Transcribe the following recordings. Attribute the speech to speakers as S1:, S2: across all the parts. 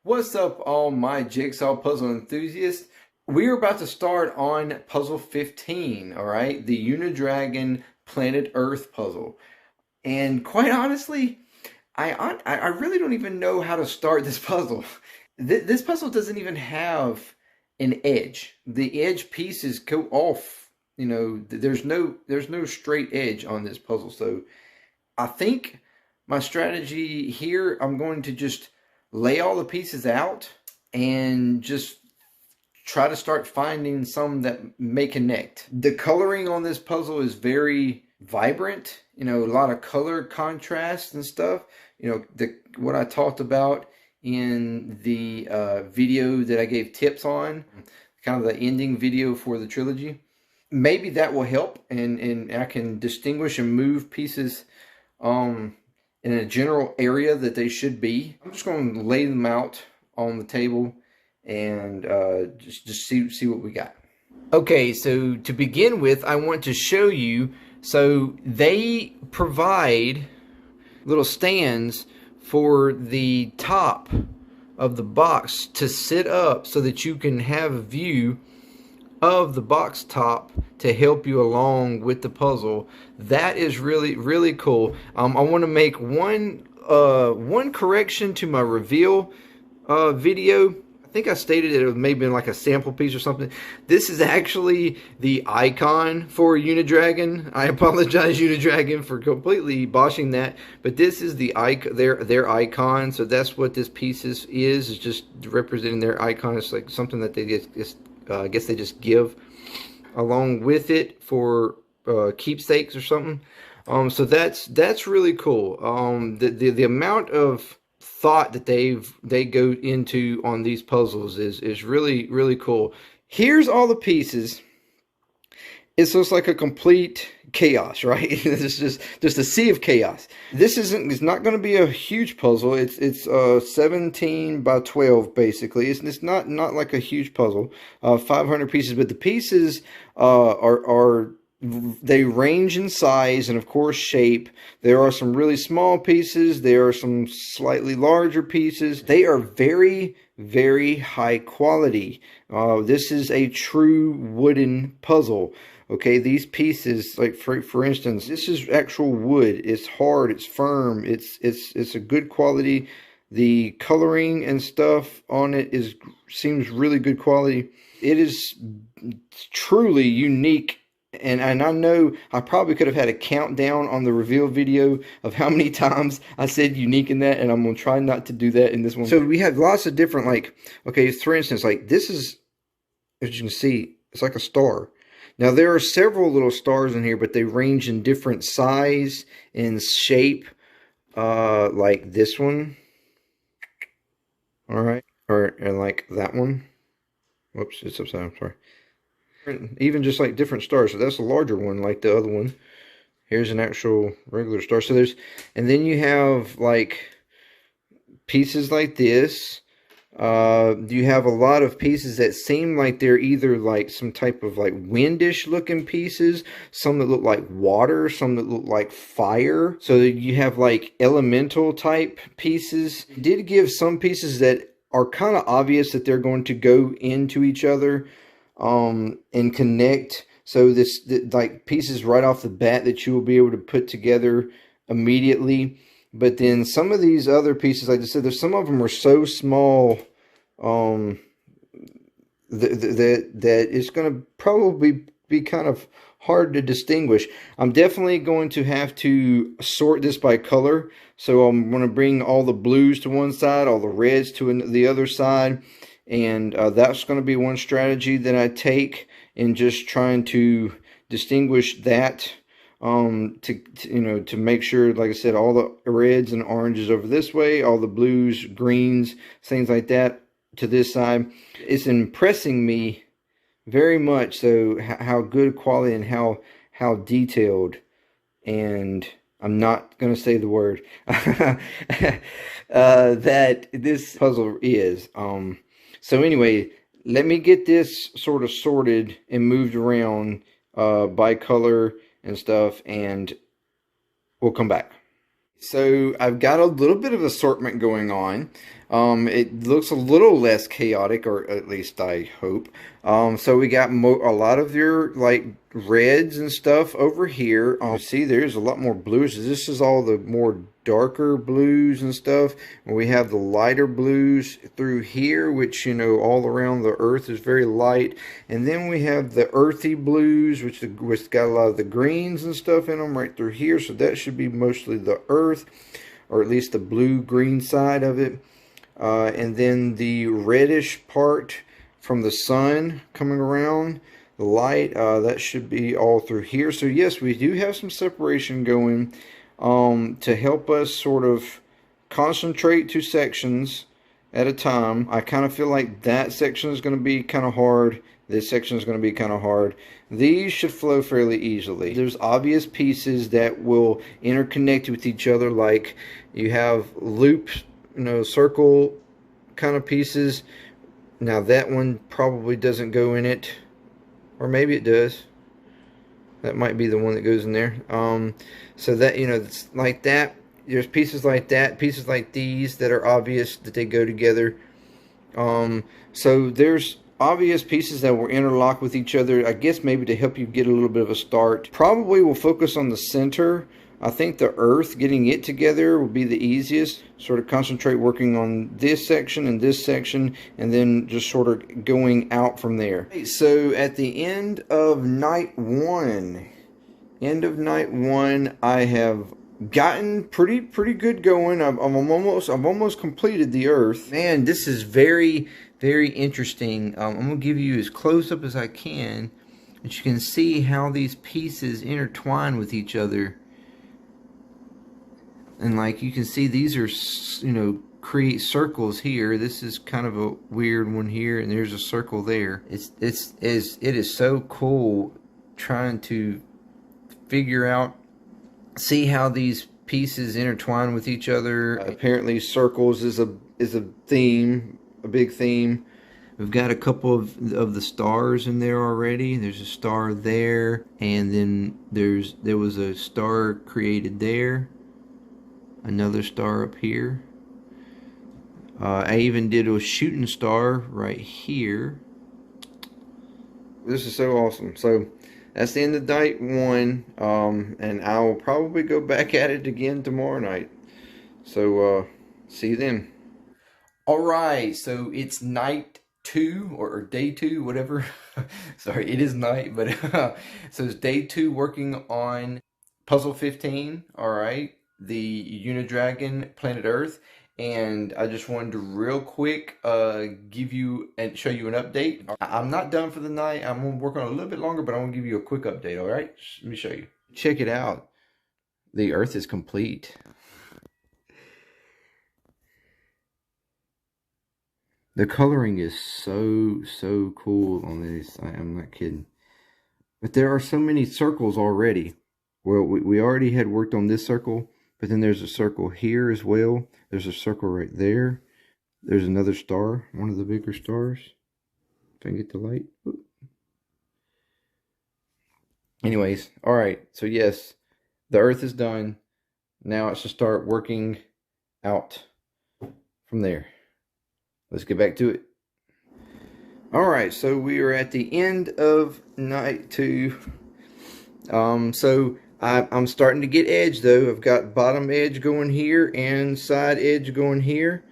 S1: What's up, all my jigsaw puzzle enthusiasts? We are about to start on puzzle 15, all right? The Unidragon Planet Earth puzzle. And quite honestly, I really don't even know how to start this puzzle. This puzzle doesn't even have an edge. The edge pieces go off. You know, there's no straight edge on this puzzle. So I think my strategy here, I'm going to just lay all the pieces out and just try to start finding some that may connect. The coloring on this puzzle is very vibrant, you know, a lot of color contrast and stuff. You know, what I talked about in the video that I gave tips on, kind of the ending video for the trilogy. Maybe that will help, and I can distinguish and move pieces in a general area that they should be. I'm just going to lay them out on the table and just see what we got. Okay, so to begin with, I want to show you, so they provide little stands for the top of the box to sit up so that you can have a view of the box top to help you along with the puzzle. That is really cool. I want to make one correction to my reveal video. I think I stated it was maybe like a sample piece or something. This is actually the icon for Unidragon. I apologize, Unidragon, for completely botching that, but this is the their icon. So that's what this piece is just representing their icon. It's like something that they just I guess they just give along with it for keepsakes or something. So that's really cool. The amount of thought that they go into on these puzzles is really cool. Here's all the pieces. It's just like a complete chaos, right? It's just a sea of chaos. It's not going to be a huge puzzle. It's 17 by 12 basically. It's not like a huge puzzle. 500 pieces, but the pieces they range in size and of course shape. There are some really small pieces. There are some slightly larger pieces. They are very high quality. This is a true wooden puzzle. Okay, these pieces, like for instance, this is actual wood. It's hard, it's firm, it's a good quality. The coloring and stuff on it seems really good quality. It is truly unique, and I know I probably could have had a countdown on the reveal video of how many times I said unique in that, and I'm gonna try not to do that in this one. So we have lots of different, like, okay, for instance, like this is, as you can see, it's like a star. Now, there are several little stars in here, but they range in different size and shape, like this one. All right. And like that one. Whoops, it's upside down, sorry. Even just like different stars. So that's a larger one, like the other one. Here's an actual regular star. So and then you have like pieces like this. You have a lot of pieces that seem like they're either like some type of like windish looking pieces, some that look like water, some that look like fire. So you have like elemental type pieces. It did give some pieces that are kind of obvious that they're going to go into each other and connect. So like pieces right off the bat that you will be able to put together immediately. But then some of these other pieces, like I said, some of them are so small that it's going to probably be kind of hard to distinguish. I'm definitely going to have to sort this by color. So I'm going to bring all the blues to one side, all the reds to the other side. And that's going to be one strategy that I take in just trying to distinguish that. To make sure, like I said, all the reds and oranges over this way, all the blues, greens, things like that to this side. It's impressing me very much so how good quality and how detailed, and I'm not going to say the word, that this puzzle is. So anyway, let me get this sort of sorted and moved around by color and stuff, and we'll come back. So I've got a little bit of assortment going on. It looks a little less chaotic, or at least I hope. So we got a lot of your like reds and stuff over here. See, there's a lot more blues. This is all the more darker blues and stuff. And we have the lighter blues through here, which, you know, all around the earth is very light. And then we have the earthy blues, which got a lot of the greens and stuff in them right through here. So that should be mostly the earth, or at least the blue-green side of it. And then the reddish part from the sun coming around, the light, that should be all through here. So yes, we do have some separation going to help us sort of concentrate two sections at a time. I kind of feel like that section is going to be kind of hard. This section is going to be kind of hard. These should flow fairly easily. There's obvious pieces that will interconnect with each other, like you have loops, you know, circle kind of pieces. Now that one probably doesn't go in it, or maybe it does. That might be the one that goes in there. So that, you know, it's like that. There's pieces like that, pieces like these that are obvious that they go together. So there's obvious pieces that will interlock with each other, I guess maybe to help you get a little bit of a start. Probably we'll focus on the center. I think the earth, getting it together will be the easiest. Sort of concentrate working on this section and this section, and then just sort of going out from there. So at the end of night one, I have gotten pretty good going. I've almost completed the earth. Man, this is very interesting. I'm gonna give you as close up as I can, but you can see how these pieces intertwine with each other. And like you can see, these are, you know, create circles here. This is kind of a weird one here, and there's a circle there. It is so cool trying to figure out, see how these pieces intertwine with each other. Apparently circles is a theme, a big theme. We've got a couple of the stars in there already. There's a star there, and then there was a star created there. Another star up here. I even did a shooting star right here. This is so awesome. So that's the end of night one, and I will probably go back at it again tomorrow night. So see you then. Alright, so it's night 2 or day 2, whatever. Sorry, it is night, but so it's day 2 working on puzzle 15. Alright, the Unidragon Planet Earth. And I just wanted to real quick give you and show you an update. I'm not done for the night. I'm gonna work on it a little bit longer, but I want to give you a quick update. All right, let me show you. Check it out. The Earth is complete. The coloring is so cool on this. I'm not kidding. But there are so many circles already. Well, we already had worked on this circle. But then there's a circle here as well. There's a circle right there. There's another star, one of the bigger stars. If I can get the light. Ooh. Anyways, alright. So yes, the Earth is done. Now it's to start working out from there. Let's get back to it. Alright, so we are at the end of night 2. So I'm starting to get edge though. I've got bottom edge going here and side edge going here.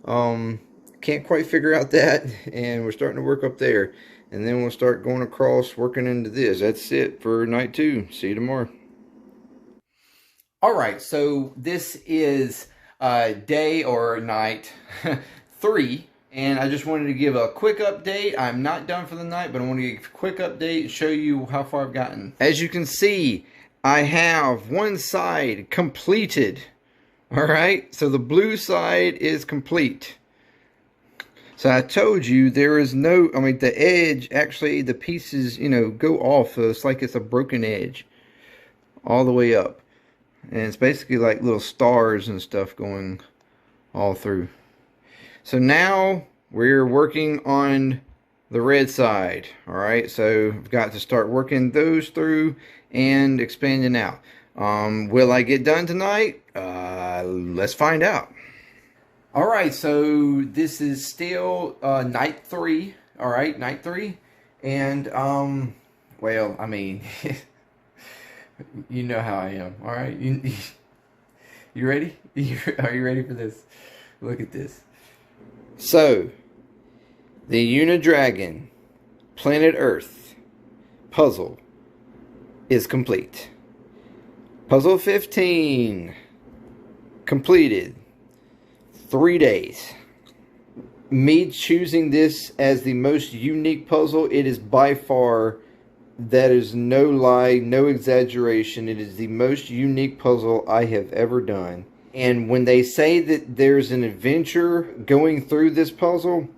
S1: Can't quite figure out that, and we're starting to work up there. And then we'll start going across, working into this. That's it for night 2. See you tomorrow. Alright, so this is day or night 3. And I just wanted to give a quick update. I'm not done for the night, but I want to give a quick update and show you how far I've gotten. As you can see, I have one side completed. Alright, so the blue side is complete. So I told you there is no, I mean the edge, actually the pieces, you know, go off. So it's like it's a broken edge all the way up. And it's basically like little stars and stuff going all through. So now we're working on the red side. Alright, so I've got to start working those through and expanding out. Will I get done tonight? Let's find out. All right, so this is still night 3. All right, night 3, and well, I mean, you know how I am. All right, you ready? Are you ready for this? Look at this. So, the Unidragon Planet Earth puzzle is complete. Puzzle 15 completed. 3 days. Me choosing this as the most unique puzzle, it is by far, that is no lie, no exaggeration, it is the most unique puzzle I have ever done. And when they say that there's an adventure going through this puzzle,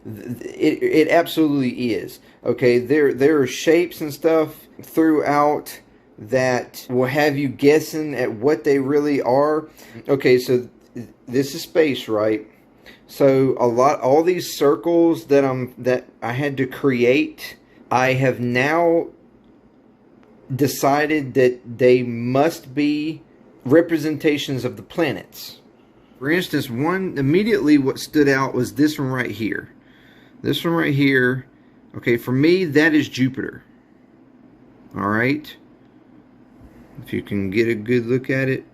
S1: it absolutely is. Okay, there are shapes and stuff throughout that will have you guessing at what they really are. Okay, so this is space, right? So all these circles that I had to create, I have now decided that they must be representations of the planets. For instance, immediately what stood out was this one right here. This one right here, okay, for me, that is Jupiter. All right. If you can get a good look at it.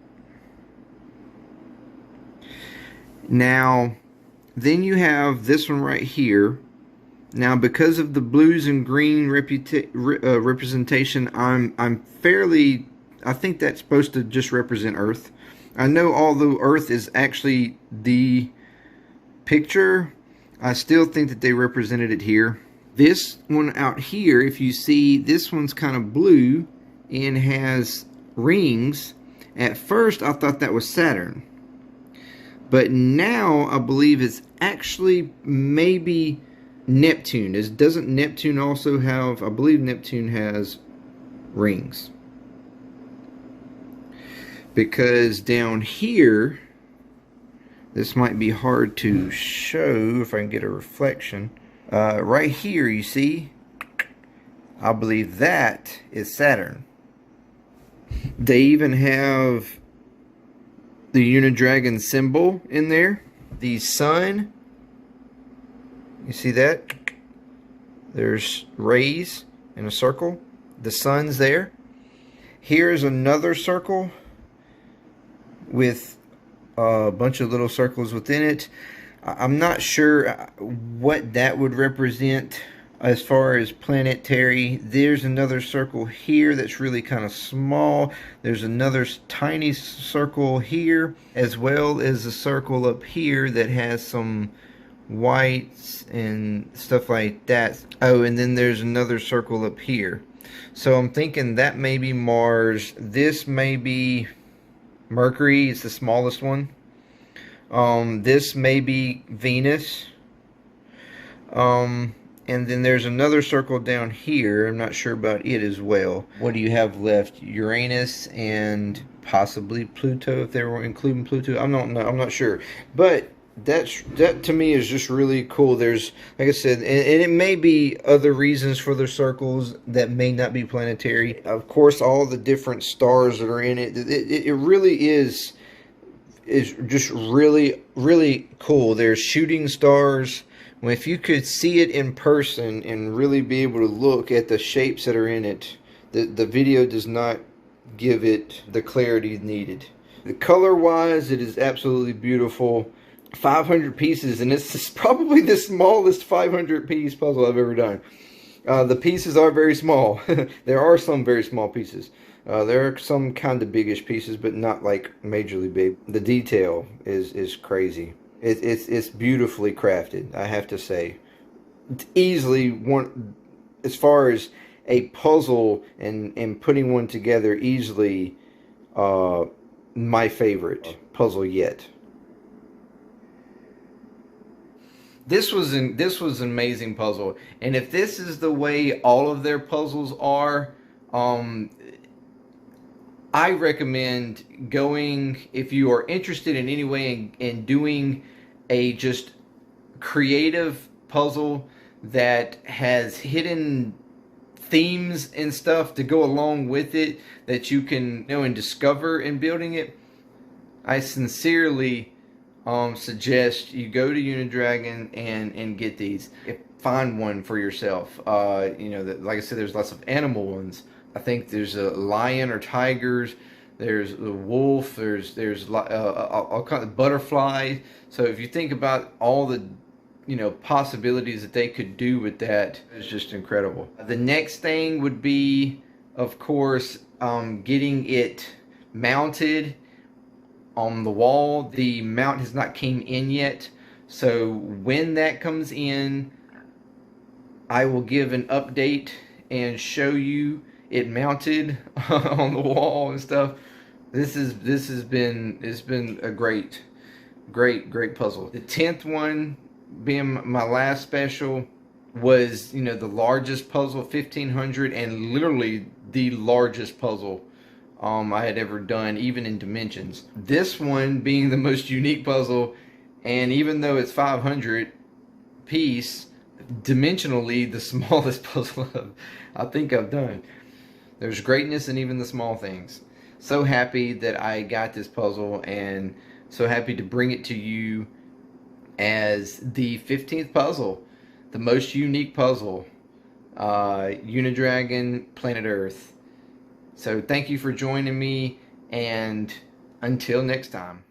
S1: Now, then you have this one right here. Now, because of the blues and green representation, I think that's supposed to just represent Earth. I know although Earth is actually the picture, I still think that they represented it here. This one out here, if you see, this one's kind of blue and has rings. At first, I thought that was Saturn. But now, I believe it's actually maybe Neptune. Doesn't Neptune also have, I believe Neptune has rings. Because down here, this might be hard to show if I can get a reflection. Right here, you see, I believe that is Saturn. They even have the Unidragon symbol in there. The sun, you see that? There's rays in a circle. The sun's there. Here's another circle with a bunch of little circles within it. I'm not sure what that would represent as far as planetary. There's another circle here that's really kind of small. There's another tiny circle here, as well as a circle up here that has some whites and stuff like that. Oh, and then there's another circle up here. So I'm thinking that may be Mars. This may be Mercury. It's the smallest one. This may be Venus. And then there's another circle down here. I'm not sure about it as well. What do you have left? Uranus and possibly Pluto, if they were including Pluto. I'm not sure. But that to me is just really cool. There's, like I said, and it may be other reasons for the circles that may not be planetary. Of course, all the different stars that are in it. It really is just really, really cool. There's shooting stars. If you could see it in person and really be able to look at the shapes that are in it, the video does not give it the clarity needed. The color-wise, it is absolutely beautiful. 500 pieces, and it's probably the smallest 500-piece puzzle I've ever done. The pieces are very small. There are some very small pieces. There are some kind of biggish pieces, but not like majorly big. The detail is crazy. It's beautifully crafted, I have to say. It's easily one, as far as a puzzle and putting one together, easily my favorite puzzle yet. This was an amazing puzzle, and if this is the way all of their puzzles are, I recommend going, if you are interested in any way in doing a just creative puzzle that has hidden themes and stuff to go along with it that you can know and discover in building it. I sincerely suggest you go to Unidragon and get these. Find one for yourself. You know, like I said, there's lots of animal ones. I think there's a lion or tigers. There's a wolf. There's all kinds of butterflies. So if you think about all the possibilities that they could do with that, it's just incredible. The next thing would be, of course, getting it mounted on the wall. The mount has not came in yet, so when that comes in, I will give an update and show you it mounted on the wall and stuff. This has been, it's been a great puzzle. The 10th one, being my last special, was the largest puzzle, 1500, and literally the largest puzzle I had ever done, even in dimensions. This one being the most unique puzzle, and even though it's 500 piece, dimensionally the smallest puzzle I think I've done. There's greatness in even the small things. So happy that I got this puzzle, and so happy to bring it to you as the 15th puzzle, the most unique puzzle, Unidragon Planet Earth. So thank you for joining me, and until next time.